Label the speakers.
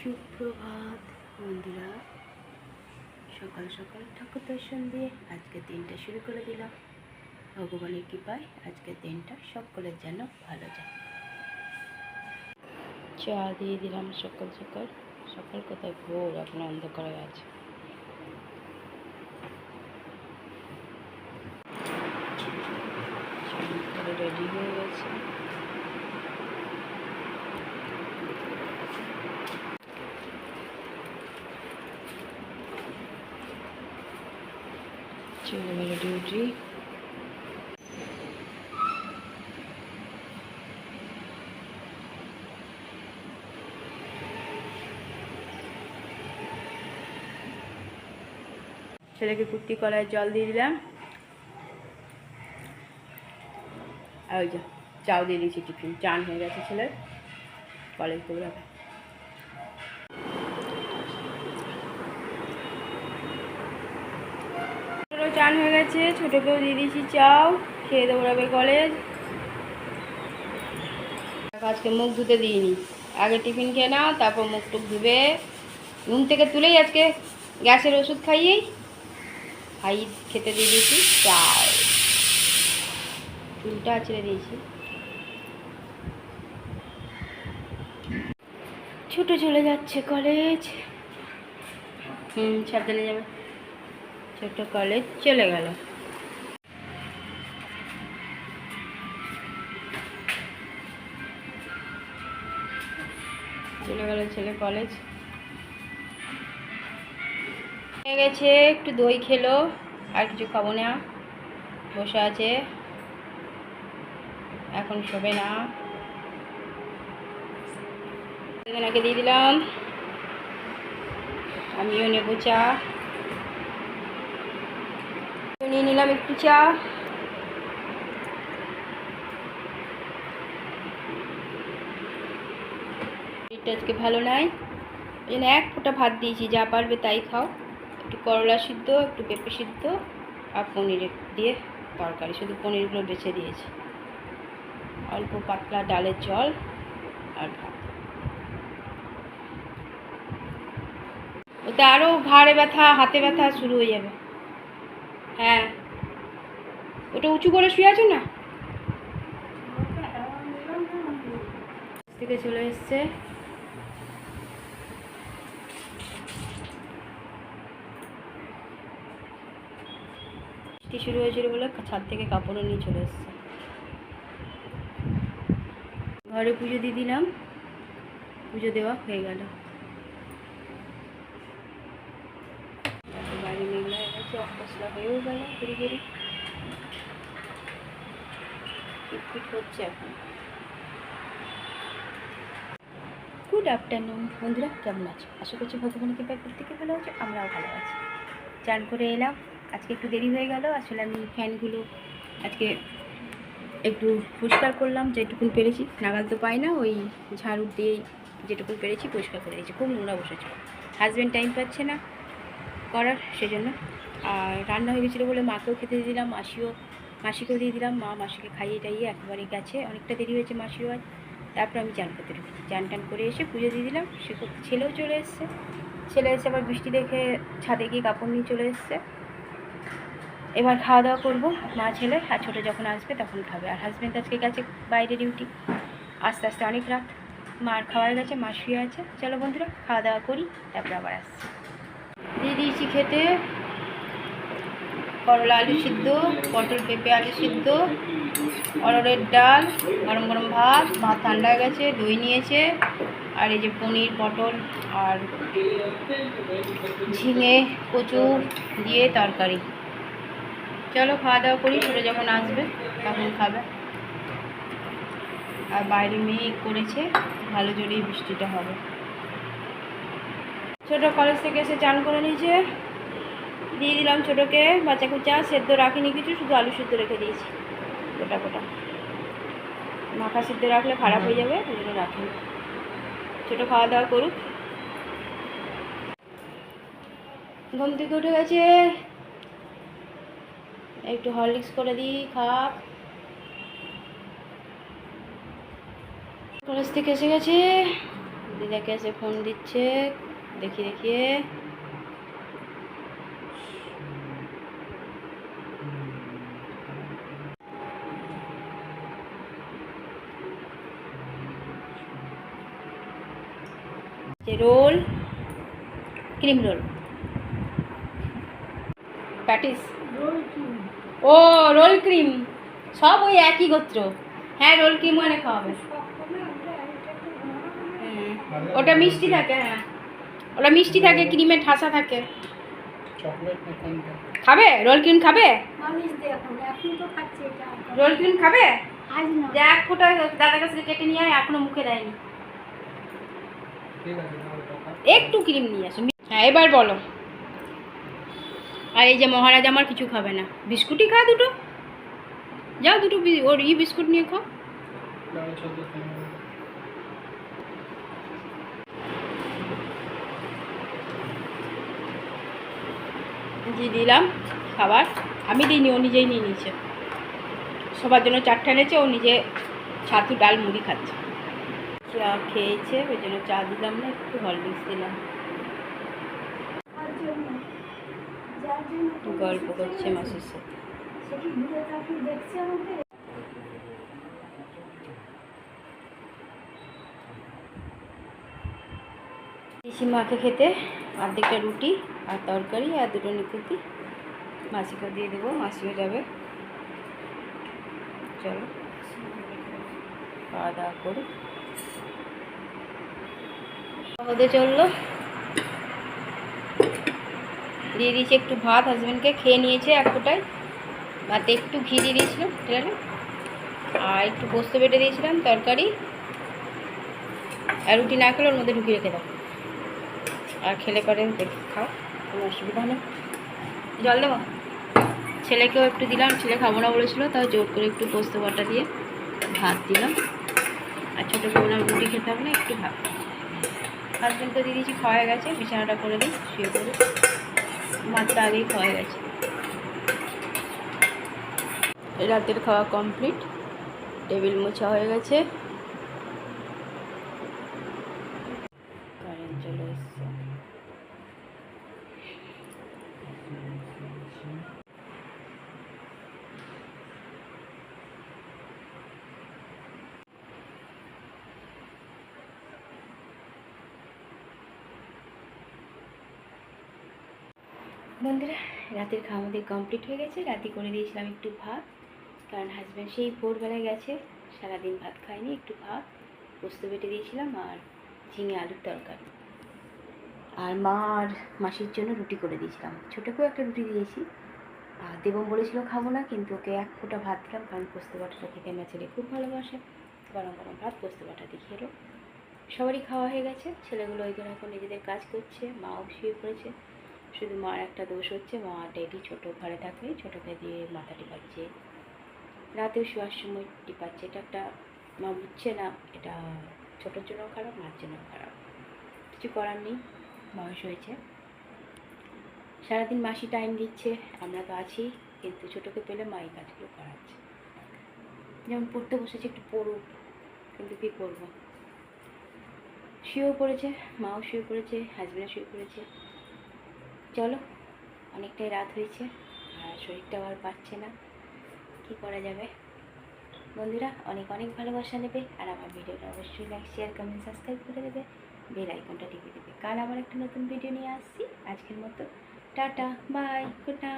Speaker 1: সুপ্রভাত বন্ধুরা, সকাল সকাল ঠাকুর দর্শন দিয়ে আজকে দিনটা শুরু করে দিলাম। ভগবানের কৃপায় আজকের দিনটা সকলের যেন ভালো যায়। চা দিয়ে দিলাম সকাল সকাল। সকাল কোথায়, ভোর, এখন অন্ধকার হয়ে আছে। রেডি হয়ে গেছে। চলে গেল ডিউটি। ছেলেকে কুর্তি কলায় জল দিয়ে দিলাম, আর ওই যে চাও দিয়ে দিয়েছি টিফিন। চান হয়ে গেছে ছেলের, কলেজ দৌড়াবে। চান হয়ে গেছে, ছোটোকেও দিয়ে দিয়েছি চাও, খেয়ে দৌড়াবে কলেজ। আজকে মুখ ধুতে দিইনি, আগে টিফিন খেয়ে নাও, তারপর মুখ টুক ধুবে। ঘুম থেকে তুলেই আজকে গ্যাসের ওষুধ খাইয়ে খেতে দিয়ে দিয়েছি চাও, চুলটা ছেড়ে দিয়েছি। ছোট চলে যাচ্ছে কলেজ। সাবধানে যাবে। ছোট কলেজ চলে গেল। চলে গেল ছেলে কলেজ। হয়ে গেছে, একটু দই খেলো, আর কিছু খাবো না, বসে আছে, এখন শোবে না। এনাকে দিয়ে দিলাম, আমিও নেবো চা। নিয়ে নিলাম একটু চা। এটা আজকে ভালো নাই, ওই জন্য এক ফোঁটা ভাত দিয়েছি, যা পারবে তাই খাও। একটু করলা সিদ্ধ, একটু পেঁপে সিদ্ধ, আর পনির দিয়ে তরকারি, শুধু পনিরগুলো বেছে দিয়েছি। অল্প পাতলা ডালের জল আর ভাত। ওতে আরও ঘাড়ে ব্যথা, হাতে ব্যথা শুরু হয়ে যাবে। হ্যাঁ, ওটা উঁচু করে শুয়ে আছো না। থেকে চলে এসছে, শুরু হয়েছিল বলে ছাদ থেকে কাপড়ও নিয়ে চলে এসছে। ঘরে পুজো দিয়ে দিলাম, পুজো দেওয়া হয়ে গেল। বাড়ি মেঘলা হয়ে গেছে, অপসলা হয়েও গেল, ঘুরি ঘুরি ফিটফিট হচ্ছে এখন। গুড আফটারনুন বন্ধুরা, কেমন আছো? আশা করছি ভগবানের কৃপায় প্রত্যেকে ভালো আছে, আমরাও ভালো আছি। চান করে এলাম, আজকে একটু দেরি হয়ে গেল। আসলে আমি ফ্যানগুলো আজকে একটু পরিষ্কার করলাম, যেটুকুন পেরেছি, নাগাল তো পাই না, ওই ঝাড়ু দিয়েই যেটুকুন পেরেছি পরিষ্কার করে দিয়েছি। খুব নোংরা বসেছে, হাজব্যান্ড টাইম পাচ্ছে না করার, সেজন্য। আর রান্না হয়ে গেছিলো বলে মাকেও খেতে দিয়ে দিলাম, মাসিকেও দিয়ে দিলাম। মা মাসিকে খাইয়ে টাইয়ে একেবারে গেছে, অনেকটা দেরি হয়েছে মাসিও আজ। তারপর আমি চান করতে ঢুকেছি, চান টান করে এসে পুজো দিয়ে দিলাম। সে ছেলেও চলে এসছে, ছেলে এসে আবার বৃষ্টি দেখে ছাদে গিয়ে কাপড় নিয়ে চলে এসছে। এবার খাওয়া দাওয়া করবো, মা ছেলে, আর ছোটো যখন আসবে তখন খাবে। আর হাজব্যান্ড আজকে গেছে বাইরে ডিউটি, আস্তে আস্তে অনেক রাত। মার খাওয়া গেছে, মা শুয়ে আছে। চলো বন্ধুরা, খাওয়া দাওয়া করি, তারপর আবার আসছি। দিয়ে দিয়েছি খেতে করলা আলু সিদ্ধ, পটল পেঁপে আলু সিদ্ধ, অরহরের ডাল, গরম গরম ভাত, ভাত ঠান্ডা হয়ে গেছে, দই নিয়েছে, আর এই যে পনির, পটল আর ঝিঙে কচু দিয়ে তরকারি। চলো খাওয়া দাওয়া করি, ছোটো যখন আসবে তখন খাবে। আর বাইরে মেঘ করেছে, ভালো জোরেই বৃষ্টিটা হবে। ছোটো কলেজ থেকে এসে চান করে নিয়েছে, দিয়ে দিলাম ছোটোকে বাচ্চা কুচা। সেদ্ধ রাখিনি কিছু, শুধু আলু সিদ্ধ রেখে দিয়েছি গোটা গোটা। মাখা সিদ্ধ রাখলে খারাপ হয়ে যাবে, ওই জন্য রাখিনি। ছোটো খাওয়া দাওয়া করুক। ঘুম থেকে উঠে গেছে, একটু হরলিক্স করে দিই, খাক। কলেজ থেকে এসে গেছে, দিদাকে এসে ফোন দিচ্ছে, দেখিয়ে দেখিয়ে। রোল, ক্রিম রোল, প্যাটিস, ও রোল ক্রিম, সব ওই একই গোত্র। হ্যাঁ রোল ক্রিম এনে খাওয়াবে। ওটা মিষ্টি থাকে, হ্যাঁ ওটা মিষ্টি থাকে, ক্রিমে ঠাসা থাকে। খাবে রোল ক্রিম? খাবে রোল ক্রিম? খাবে? এক ফোঁটা দাদার কাছে কেটে নিয়ে আয়, এখনো মুখে দেয়নি। একটু ক্রিম নিয়ে আসো। হ্যাঁ এবার বলো। আর এই যে মহারাজ আমার কিছু খাবে না, বিস্কুটই খা দুটো। যাও দুটো ওর বিস্কুট নিয়ে খাও। জি দিলাম খাবার, আমি দিইনি, ও নিজেই নিয়ে নিয়েছে। সবার জন্য 4টা এনেছে, ও নিজে ছাতু ডাল মুড়ি খাচ্ছে। চা খেয়েছে, ওই জন্য চা দিলাম না, একটু হরলিক্স দিলাম। গল্প করছে মাসির সাথে। দিয়েছি মাকে খেতে অর্ধেকটা রুটি আর তরকারি আর দুটো নিকুতি, মাসিকে দিয়ে দেবো, মাসিও যাবে। চলো খাওয়া দাওয়া করি। হতে চললো, দিয়ে দিয়েছি একটু ভাত, হাজব্যান্ডকে খেয়ে নিয়েছে এক ফোঁটায়। ভাতে একটু ঘি দিয়ে দিয়েছিলাম টেলে, আর একটু পোস্ত বেটে দিয়েছিলাম, তরকারি আর রুটি না খেলে ওর মধ্যে ঢুকিয়ে রেখে দাও। আর খেলে পরে খাও, কোনো অসুবিধা নেই। জল দেবো? ছেলেকেও একটু দিলাম, ছেলে খাবো না বলেছিল, তাও জোর করে একটু পোস্ত বাটা দিয়ে ভাত দিলাম। আর ছোটোকে বললাম রুটি খেতে হবে না, একটু ভাত। হাজব্যান্ড তো দিয়ে দিয়েছি, খাওয়া গেছে, বিছানাটা করে দিই, শুয়ে পড়ে। মাত্র আগেই খাওয়া গেছে। রাতের খাওয়া কমপ্লিট, টেবিল মোছা হয়ে গেছে, কারেন্ট চলে এসছে। বন্ধুরা রাতের খাওয়া আমাদের কমপ্লিট হয়ে গেছে। রাতে করে দিয়েছিলাম একটু ভাত, কারণ হাজব্যান্ড সেই ভোরবেলায় গেছে, সারাদিন ভাত খায়নি। একটু ভাত, পোস্ত বেটে দিয়েছিলাম আর ঝিঙে আলুর তরকারি। আর মা আর মাসির জন্য রুটি করে দিয়েছিলাম, ছোটোকেও একটা রুটি দিয়েছি। আর দেবম বলেছিল খাবো না, কিন্তু ওকে এক ফোঁটা ভাত দিলাম, কারণ পোস্ত বাটাটা খেতে আমার ছেলে খুব ভালোবাসে। গরম গরম ভাত পোস্ত বাটা দিয়ে খেলো। সবারই খাওয়া হয়ে গেছে, ছেলেগুলো ওই এখন নিজেদের কাজ করছে, মাও শুয়ে পড়েছে। শুধু মার একটা দোষ হচ্ছে, মা ডেলি ছোটো ঘরে থাকলে ছোটোকে দিয়ে মাথা টিপাচ্ছে, রাতেও শোয়ার সময় টিপাচ্ছে। এটা একটা মা বুঝছে না, এটা ছোটোর জন্যও খারাপ, মার জন্যও খারাপ। কিছু করার নেই, বয়স হয়েছে। সারাদিন মাসি টাইম দিচ্ছে, আমরা তো আছি, কিন্তু ছোটোকে পেলে মা এই কাজগুলো করাচ্ছে। যেমন পড়তে বসেছে, একটু পড়ুক, কিন্তু কী করবো। শুয়েও পড়েছে, মাও শুয়ে পড়েছে, হাজব্যান্ডও শুয়ে পড়েছে। চলো অনেকটাই রাত হয়েছে, আর শরীরটাও আর পাচ্ছে না, কী করা যাবে। বন্ধুরা অনেক অনেক ভালোবাসা নেবে, আর আমার ভিডিওটা অবশ্যই লাইক শেয়ার কমেন্ট সাবস্ক্রাইব করে দেবে, বেল আইকনটা টিপে দেবে। কাল আবার একটা নতুন ভিডিও নিয়ে আসছি। আজকের মতো টাটা, বাই, গুড নাইট।